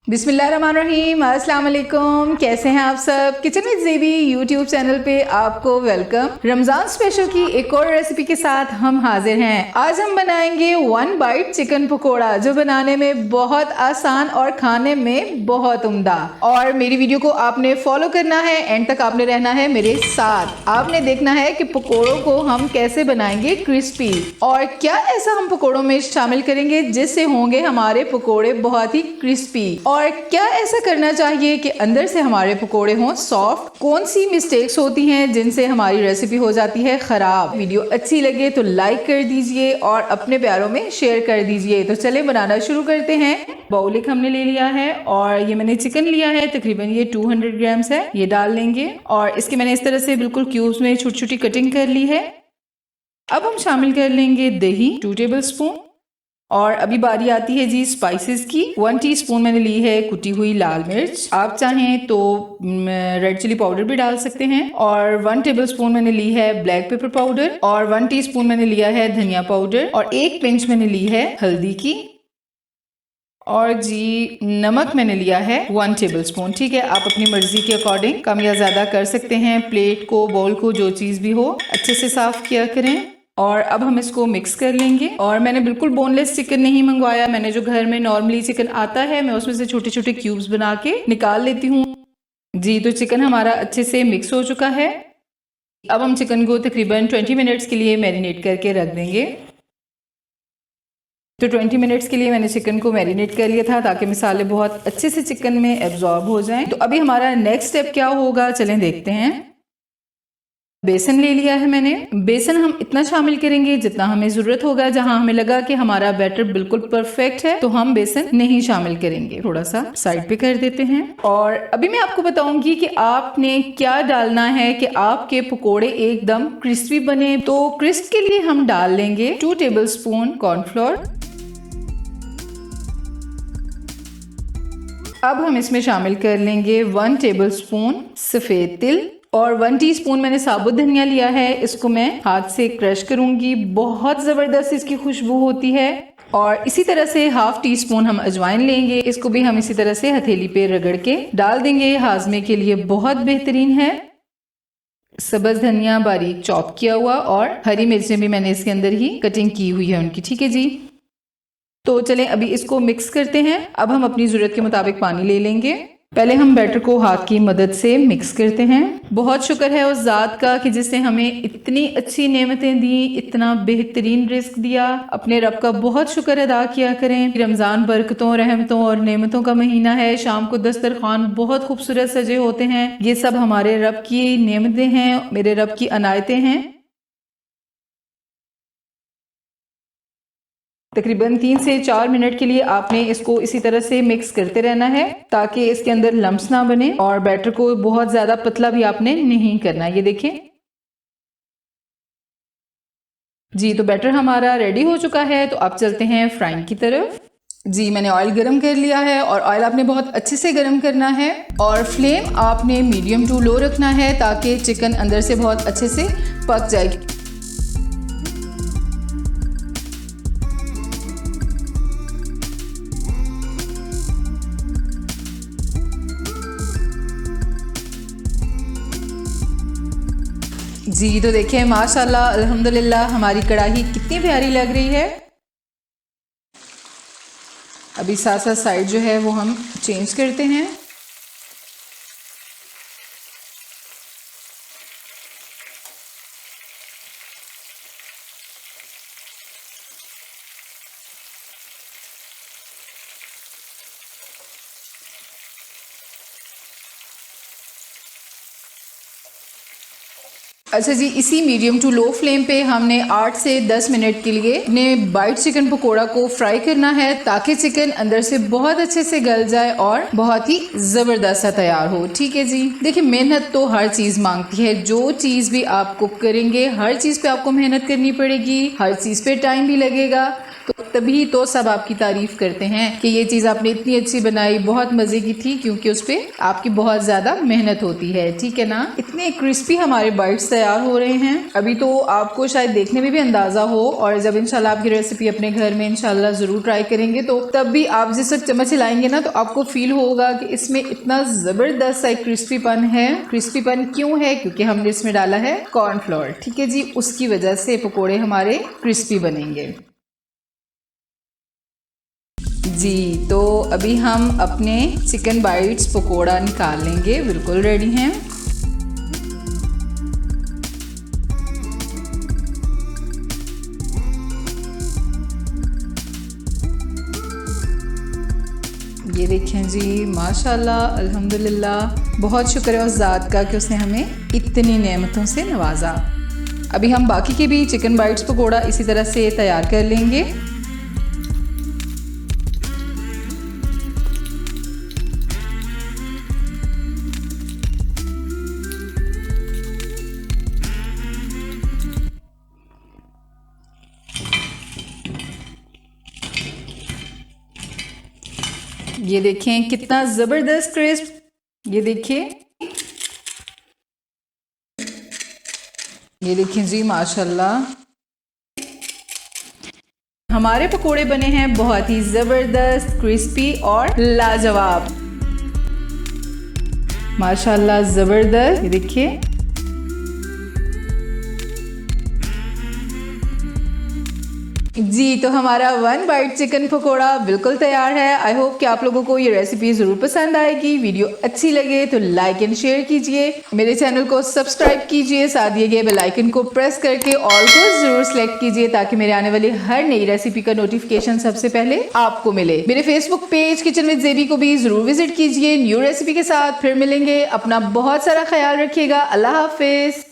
बिस्मिल्लाहिर्रहमानिर्रहीम, अस्सलाम वालेकुम। कैसे हैं आप सब। किचन विद ज़ेबी यूट्यूब चैनल पे आपको वेलकम। रमज़ान स्पेशल की एक और रेसिपी के साथ हम हाजिर हैं। आज हम बनाएंगे 1 बाइट चिकन पकोड़ा, जो बनाने में बहुत आसान और खाने में बहुत उम्दा। और मेरी वीडियो को आपने फॉलो करना है, एंड तक आपने रहना है मेरे साथ। आपने देखना है कि पकोड़ों को हम कैसे बनाएंगे क्रिस्पी, और क्या ऐसा हम पकोड़ों में शामिल करेंगे जिससे होंगे हमारे पकोड़े बहुत ही क्रिस्पी, और क्या ऐसा करना चाहिए कि अंदर से हमारे पकोड़े हों सॉफ्ट। कौन सी मिस्टेक्स होती हैं जिनसे हमारी रेसिपी हो जाती है खराब। वीडियो अच्छी लगे तो लाइक कर दीजिए और अपने प्यारों में शेयर कर दीजिए। तो चले बनाना शुरू करते हैं। बाउल एक हमने ले लिया है और ये मैंने चिकन लिया है, तकरीबन ये 200 ग्राम्स है। ये डाल लेंगे और इसके मैंने इस तरह से बिल्कुल क्यूब्स में छोटी छोटी कटिंग कर ली है। अब हम शामिल कर लेंगे दही 2 टेबल स्पून। और अभी बारी आती है जी स्पाइसेस की। 1 टीस्पून मैंने ली है कुटी हुई लाल मिर्च, आप चाहें तो रेड चिली पाउडर भी डाल सकते हैं। और 1 टेबलस्पून मैंने ली है ब्लैक पेपर पाउडर, और 1 टीस्पून मैंने लिया है धनिया पाउडर, और 1 पिंच मैंने ली है हल्दी की। और जी नमक मैंने लिया है 1 टेबलस्पून। ठीक है, आप अपनी मर्जी के अकॉर्डिंग कम या ज्यादा कर सकते हैं। प्लेट को, बाउल को, जो चीज भी हो अच्छे से साफ किया करें। और अब हम इसको मिक्स कर लेंगे। और मैंने बिल्कुल बोनलेस चिकन नहीं मंगवाया, मैंने जो घर में नॉर्मली चिकन आता है मैं उसमें से छोटे छोटे क्यूब्स बना के निकाल लेती हूँ जी। तो चिकन हमारा अच्छे से मिक्स हो चुका है। अब हम चिकन को तकरीबन 20 मिनट्स के लिए मैरिनेट करके रख देंगे। तो 20 मिनट्स के लिए मैंने चिकन को मैरिनेट कर लिया था ताकि मसाले बहुत अच्छे से चिकन में एब्जॉर्ब हो जाएं। तो अभी हमारा नेक्स्ट स्टेप क्या होगा, चलें देखते हैं। बेसन ले लिया है मैंने। बेसन हम इतना शामिल करेंगे जितना हमें जरूरत होगा। जहां हमें लगा कि हमारा बैटर बिल्कुल परफेक्ट है तो हम बेसन नहीं शामिल करेंगे, थोड़ा सा साइड पे कर देते हैं। और अभी मैं आपको बताऊंगी कि आपने क्या डालना है कि आपके पकोड़े एकदम क्रिस्पी बने। तो क्रिस्प के लिए हम डाल लेंगे 2 टेबलस्पून कॉर्नफ्लोर। अब हम इसमें शामिल कर लेंगे 1 टेबलस्पून सफेद तिल, और 1 टीस्पून मैंने साबुत धनिया लिया है। इसको मैं हाथ से क्रश करूंगी, बहुत जबरदस्त इसकी खुशबू होती है। और इसी तरह से 1/2 टीस्पून हम अजवाइन लेंगे, इसको भी हम इसी तरह से हथेली पे रगड़ के डाल देंगे। हाजमे के लिए बहुत बेहतरीन है। सब्ज धनिया बारीक चॉप किया हुआ, और हरी मिर्चें भी मैंने इसके अंदर ही कटिंग की हुई है उनकी। ठीक है जी, तो चलें अभी इसको मिक्स करते हैं। अब हम अपनी जरूरत के मुताबिक पानी ले लेंगे। पहले हम बैटर को हाथ की मदद से मिक्स करते हैं। बहुत शुक्र है उस ज़ात का कि जिसने हमें इतनी अच्छी नेमतें दी, इतना बेहतरीन रिस्क दिया। अपने रब का बहुत शुक्र अदा किया करें। रमज़ान बरकतों, रहमतों और नेमतों का महीना है। शाम को दस्तरखान बहुत खूबसूरत सजे होते हैं। ये सब हमारे रब की नेमतें हैं, मेरे रब की अनायतें हैं। तकरीबन 3 से 4 मिनट के लिए आपने इसको इसी तरह से मिक्स करते रहना है ताकि इसके अंदर लम्स ना बने, और बैटर को बहुत ज्यादा पतला भी आपने नहीं करना। ये देखें जी, तो बैटर हमारा रेडी हो चुका है। तो अब चलते हैं फ्राइंग की तरफ। जी मैंने ऑयल गरम कर लिया है, और ऑयल आपने बहुत अच्छे से गरम करना है, और फ्लेम आपने मीडियम टू लो रखना है ताकि चिकन अंदर से बहुत अच्छे से पक जाए। जी तो देखिए माशाल्लाह अल्हम्दुलिल्लाह हमारी कढ़ाई कितनी प्यारी लग रही है। अभी साथ साथ साइड जो है वो हम चेंज करते हैं। अच्छा जी, इसी मीडियम टू लो फ्लेम पे हमने 8 से 10 मिनट के लिए अपने बाइट चिकन पकोड़ा को फ्राई करना है ताकि चिकन अंदर से बहुत अच्छे से गल जाए और बहुत ही जबरदस्त सा तैयार हो। ठीक है जी, देखिए मेहनत तो हर चीज मांगती है। जो चीज भी आप कुक करेंगे हर चीज पे आपको मेहनत करनी पड़ेगी, हर चीज पे टाइम भी लगेगा, तो तभी तो सब आपकी तारीफ करते हैं कि ये चीज़ आपने इतनी अच्छी बनाई, बहुत मज़े की थी, क्योंकि उस पर आपकी बहुत ज़्यादा मेहनत होती है। ठीक है ना। इतने क्रिस्पी हमारे बाइट्स तैयार हो रहे हैं। अभी तो आपको शायद देखने में भी अंदाज़ा हो, और जब इंशाल्लाह आपकी रेसिपी अपने घर में इंशाल्लाह ज़रूर ट्राई करेंगे तो तब भी आप जिस वक्त चम्मच हिलाएंगे ना तो आपको फील होगा कि इसमें इतना ज़बरदस्त सा क्रिस्पीपन है। क्रिस्पीपन क्यों है? क्योंकि हमने इसमें डाला है कॉर्नफ्लोर। ठीक है जी, उसकी वजह से पकोड़े हमारे क्रिस्पी बनेंगे जी। तो अभी हम अपने चिकन बाइट्स पकोड़ा निकाल लेंगे, बिल्कुल रेडी हैं। ये देखें जी, माशाल्लाह अल्हम्दुलिल्लाह, बहुत शुक्र है उस ज़ात का कि उसने हमें इतनी नेमतों से नवाजा। अभी हम बाकी के भी चिकन बाइट्स पकोड़ा इसी तरह से तैयार कर लेंगे। ये देखें कितना ज़बरदस्त क्रिस्प। ये देखिए, ये देखें जी, माशाल्लाह हमारे पकोड़े बने हैं बहुत ही ज़बरदस्त, क्रिस्पी और लाजवाब। माशाल्लाह ज़बरदस्त। ये देखिए, जी तो हमारा 1 बाइट चिकन पकोड़ा बिल्कुल तैयार है। आई होप कि आप लोगों को ये रेसिपी ज़रूर पसंद आएगी। वीडियो अच्छी लगे तो लाइक एंड शेयर कीजिए, मेरे चैनल को सब्सक्राइब कीजिए, साथ दिए गए बेल आइकन को प्रेस करके ऑल को ज़रूर सेलेक्ट कीजिए ताकि मेरे आने वाली हर नई रेसिपी का नोटिफिकेशन सबसे पहले आपको मिले। मेरे फेसबुक पेज किचन विद ज़ेबी को भी ज़रूर विजिट कीजिए। न्यू रेसिपी के साथ फिर मिलेंगे। अपना बहुत सारा ख्याल रखिएगा। अल्लाह हाफिज़।